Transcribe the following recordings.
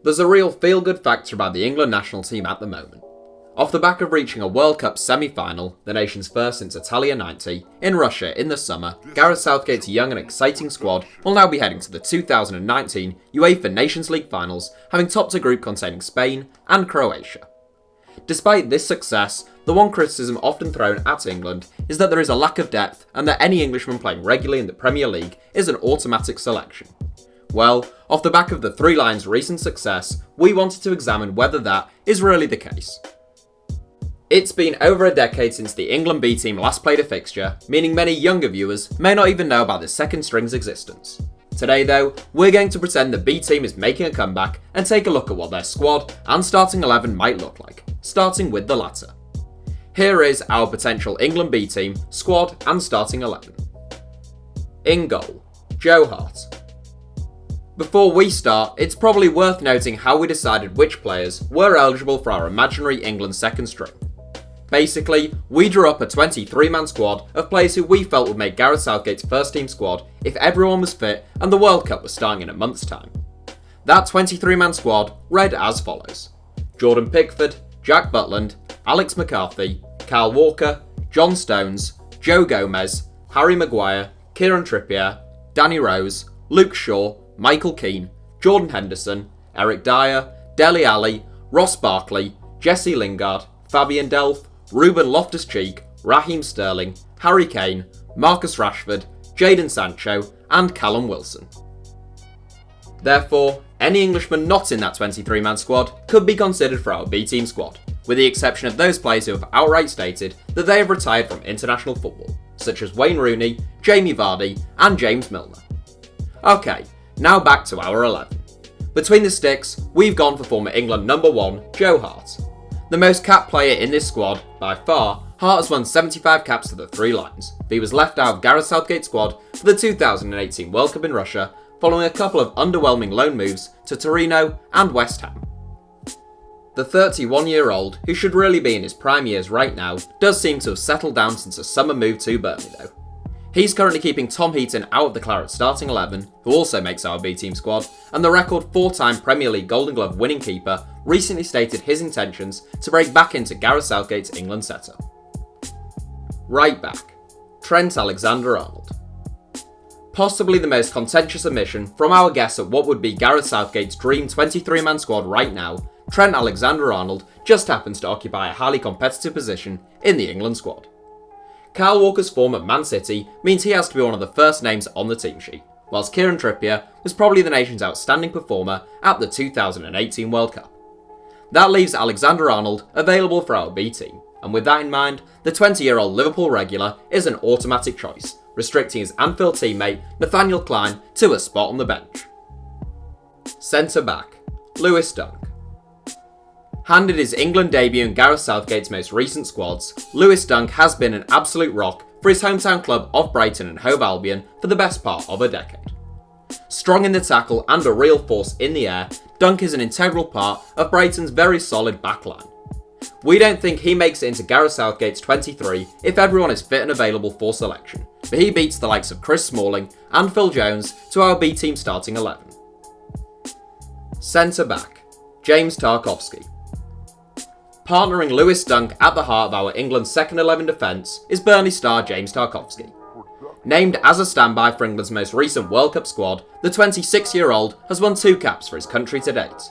There's a real feel-good factor about the England national team at the moment. Off the back of reaching a World Cup semi-final, the nation's first since Italia 90, in Russia in the summer, Gareth Southgate's young and exciting squad will now be heading to the 2019 UEFA Nations League finals, having topped a group containing Spain and Croatia. Despite this success, the one criticism often thrown at England is that there is a lack of depth and that any Englishman playing regularly in the Premier League is an automatic selection. Well, off the back of the Three Lions' recent success, we wanted to examine whether that is really the case. It's been over a decade since the England B team last played a fixture, meaning many younger viewers may not even know about the second string's existence. Today though, we're going to pretend the B team is making a comeback and take a look at what their squad and starting 11 might look like, starting with the latter. Here is our potential England B team, squad and starting 11. In goal, Joe Hart. Before we start, it's probably worth noting how we decided which players were eligible for our imaginary England second string. Basically, we drew up a 23-man squad of players who we felt would make Gareth Southgate's first team squad if everyone was fit and the World Cup was starting in a month's time. That 23-man squad read as follows: Jordan Pickford, Jack Butland, Alex McCarthy, Kyle Walker, John Stones, Joe Gomez, Harry Maguire, Kieran Trippier, Danny Rose, Luke Shaw, Michael Keane, Jordan Henderson, Eric Dyer, Dele Alli, Ross Barkley, Jesse Lingard, Fabian Delph, Ruben Loftus-Cheek, Raheem Sterling, Harry Kane, Marcus Rashford, Jadon Sancho, and Callum Wilson. Therefore, any Englishman not in that 23-man squad could be considered for our B-team squad, with the exception of those players who have outright stated that they have retired from international football, such as Wayne Rooney, Jamie Vardy, and James Milner. Okay, now back to our 11. Between the sticks, we've gone for former England number 1, Joe Hart. The most capped player in this squad, by far, Hart has won 75 caps for the Three Lions, but he was left out of Gareth Southgate's squad for the 2018 World Cup in Russia, following a couple of underwhelming loan moves to Torino and West Ham. The 31-year-old, who should really be in his prime years right now, does seem to have settled down since a summer move to Burnley though. He's currently keeping Tom Heaton out of the Claret starting 11, who also makes our B-team squad, and the record 4-time Premier League Golden Glove winning keeper recently stated his intentions to break back into Gareth Southgate's England setup. Right back, Trent Alexander-Arnold. Possibly the most contentious omission from our guess at what would be Gareth Southgate's dream 23-man squad right now, Trent Alexander-Arnold just happens to occupy a highly competitive position in the England squad. Kyle Walker's form at Man City means he has to be one of the first names on the team sheet, whilst Kieran Trippier was probably the nation's outstanding performer at the 2018 World Cup. That leaves Alexander-Arnold available for our B team, and with that in mind, the 20-year-old Liverpool regular is an automatic choice, restricting his Anfield teammate Nathaniel Clyne to a spot on the bench. Centre back, Lewis Dunk. Handed his England debut in Gareth Southgate's most recent squads, Lewis Dunk has been an absolute rock for his hometown club of Brighton and Hove Albion for the best part of a decade. Strong in the tackle and a real force in the air, Dunk is an integral part of Brighton's very solid backline. We don't think he makes it into Gareth Southgate's 23 if everyone is fit and available for selection, but he beats the likes of Chris Smalling and Phil Jones to our B team starting 11. Centre back, James Tarkowski. Partnering Lewis Dunk at the heart of our England's second 11 defence is Burnley star James Tarkowski. Named as a standby for England's most recent World Cup squad, the 26-year-old has won 2 caps for his country to date.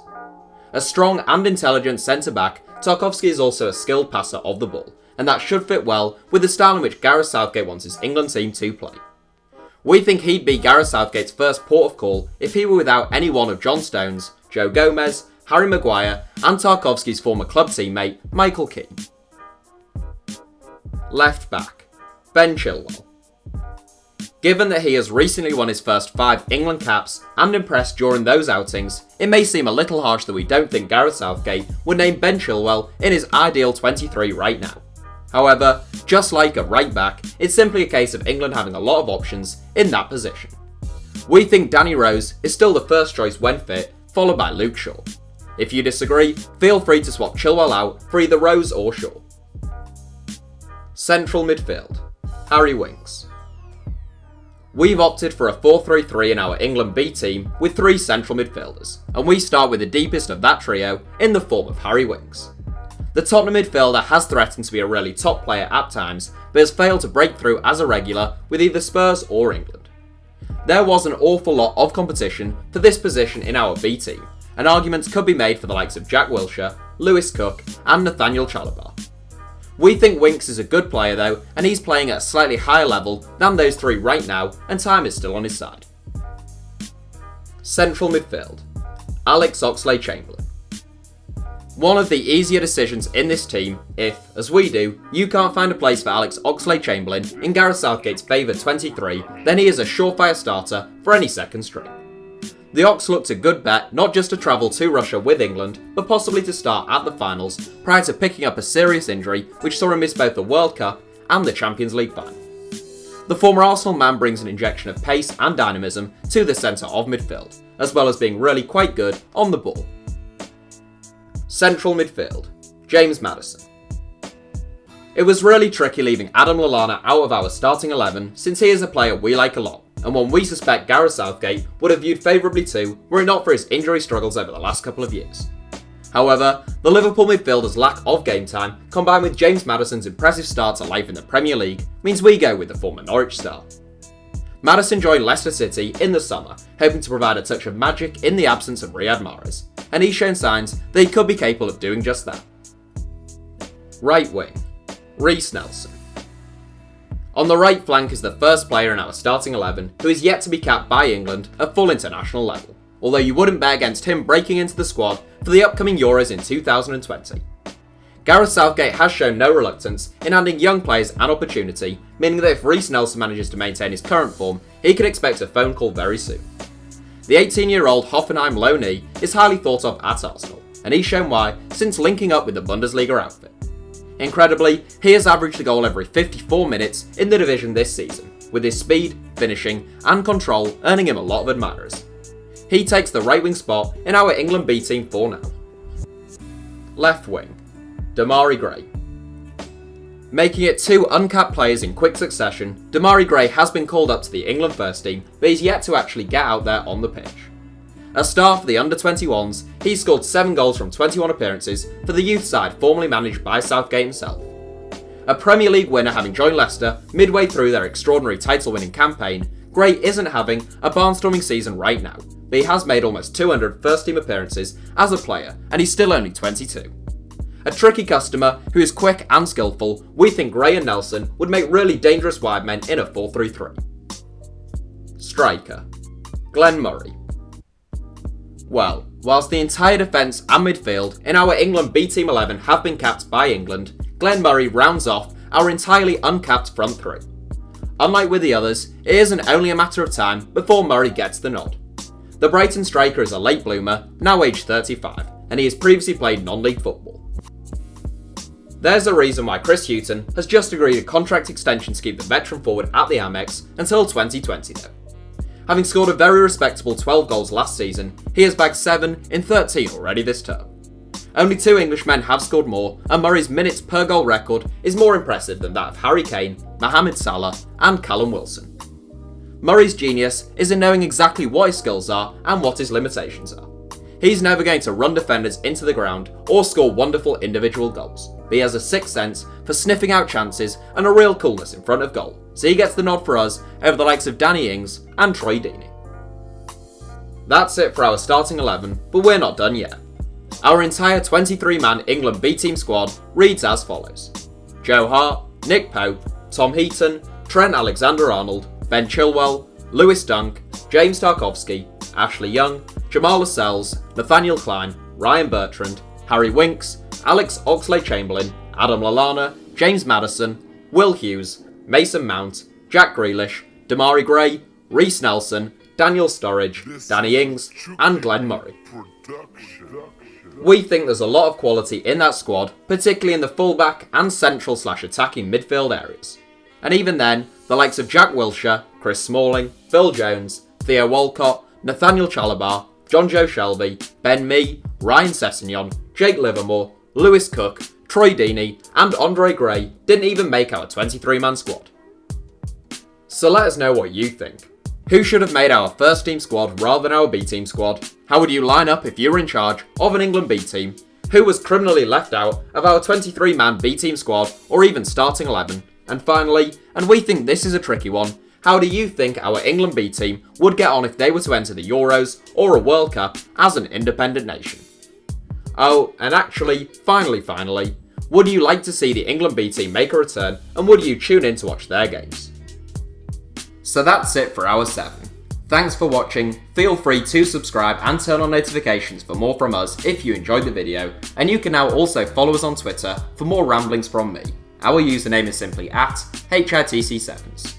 A strong and intelligent centre-back, Tarkowski is also a skilled passer of the ball, and that should fit well with the style in which Gareth Southgate wants his England team to play. We think he'd be Gareth Southgate's first port of call if he were without any one of John Stones, Joe Gomez, Harry Maguire, and Tarkowski's former club teammate, Michael Keane. Left back, Ben Chilwell. Given that he has recently won his first 5 England caps and impressed during those outings, it may seem a little harsh that we don't think Gareth Southgate would name Ben Chilwell in his ideal 23 right now. However, just like at right back, it's simply a case of England having a lot of options in that position. We think Danny Rose is still the first choice when fit, followed by Luke Shaw. If you disagree, feel free to swap Chilwell out for either Rose or Shaw. Central midfield, Harry Winks. We've opted for a 4-3-3 in our England B team with 3 central midfielders, and we start with the deepest of that trio in the form of Harry Winks. The Tottenham midfielder has threatened to be a really top player at times, but has failed to break through as a regular with either Spurs or England. There was an awful lot of competition for this position in our B team, and arguments could be made for the likes of Jack Wilshere, Lewis Cook and Nathaniel Chalobah. We think Winks is a good player though, and he's playing at a slightly higher level than those 3 right now, and time is still on his side. Central midfield, Alex Oxlade-Chamberlain. One of the easier decisions in this team if, as we do, you can't find a place for Alex Oxlade-Chamberlain in Gareth Southgate's favoured 23, then he is a surefire starter for any second string. The Ox looked a good bet not just to travel to Russia with England, but possibly to start at the finals prior to picking up a serious injury which saw him miss both the World Cup and the Champions League final. The former Arsenal man brings an injection of pace and dynamism to the centre of midfield, as well as being really quite good on the ball. Central midfield, James Maddison. It was really tricky leaving Adam Lallana out of our starting 11 since he is a player we like a lot, and one we suspect Gareth Southgate would have viewed favourably too were it not for his injury struggles over the last couple of years. However, the Liverpool midfielder's lack of game time, combined with James Maddison's impressive start to life in the Premier League, means we go with the former Norwich star. Maddison joined Leicester City in the summer, hoping to provide a touch of magic in the absence of Riyad Mahrez, and he's shown signs that he could be capable of doing just that. Right wing, Reiss Nelson. On the right flank is the first player in our starting 11 who is yet to be capped by England at full international level, although you wouldn't bet against him breaking into the squad for the upcoming Euros in 2020. Gareth Southgate has shown no reluctance in handing young players an opportunity, meaning that if Reiss Nelson manages to maintain his current form, he can expect a phone call very soon. The 18-year-old Hoffenheim loanee is highly thought of at Arsenal, and he's shown why since linking up with the Bundesliga outfit. Incredibly, he has averaged a goal every 54 minutes in the division this season, with his speed, finishing and control earning him a lot of admirers. He takes the right wing spot in our England B team for now. Left wing, Demarai Gray. Making it 2 uncapped players in quick succession, Demarai Gray has been called up to the England first team, but he's yet to actually get out there on the pitch. A star for the under-21s, he scored 7 goals from 21 appearances for the youth side formerly managed by Southgate himself. A Premier League winner having joined Leicester midway through their extraordinary title-winning campaign, Gray isn't having a barnstorming season right now, but he has made almost 200 first-team appearances as a player, and he's still only 22. A tricky customer who is quick and skillful, we think Gray and Nelson would make really dangerous wide men in a 4-3-3. Striker, Glenn Murray. Well, whilst the entire defence and midfield in our England B Team 11 have been capped by England, Glenn Murray rounds off our entirely uncapped front 3. Unlike with the others, it isn't only a matter of time before Murray gets the nod. The Brighton striker is a late bloomer, now aged 35, and he has previously played non-league football. There's a reason why Chris Hughton has just agreed a contract extension to keep the veteran forward at the Amex until 2020 though. Having scored a very respectable 12 goals last season, he has bagged 7 in 13 already this term. Only 2 Englishmen have scored more, and Murray's minutes per goal record is more impressive than that of Harry Kane, Mohamed Salah and Callum Wilson. Murray's genius is in knowing exactly what his skills are and what his limitations are. He's never going to run defenders into the ground or score wonderful individual goals, but he has a sixth sense for sniffing out chances and a real coolness in front of goal, so he gets the nod for us over the likes of Danny Ings and Troy Deeney. That's it for our starting 11, but we're not done yet. Our entire 23-man England B team squad reads as follows: Joe Hart, Nick Pope, Tom Heaton, Trent Alexander-Arnold, Ben Chilwell, Lewis Dunk, James Tarkowski, Ashley Young, Jamal Lascelles, Nathaniel Klein, Ryan Bertrand, Harry Winks, Alex Oxlade-Chamberlain, Adam Lallana, James Maddison, Will Hughes, Mason Mount, Jack Grealish, Demarai Gray, Reiss Nelson, Daniel Sturridge, Danny Ings, and Glenn Murray. We think there's a lot of quality in that squad, particularly in the fullback and central/attacking midfield areas. And even then, the likes of Jack Wilshere, Chris Smalling, Phil Jones, Theo Walcott, Nathaniel Chalobah, John Joe Shelby, Ben Mee, Ryan Sessegnon, Jake Livermore, Lewis Cook, Troy Deeney, and Andre Gray didn't even make our 23-man squad. So let us know what you think. Who should have made our first team squad rather than our B team squad? How would you line up if you were in charge of an England B team? Who was criminally left out of our 23-man B team squad or even starting 11? And finally, and we think this is a tricky one, how do you think our England B team would get on if they were to enter the Euros or a World Cup as an independent nation? Oh, and actually, finally, would you like to see the England B team make a return and would you tune in to watch their games? So that's it for Hour 7. Thanks for watching, feel free to subscribe and turn on notifications for more from us if you enjoyed the video, and you can now also follow us on Twitter for more ramblings from me. Our username is simply @HITC Sevens.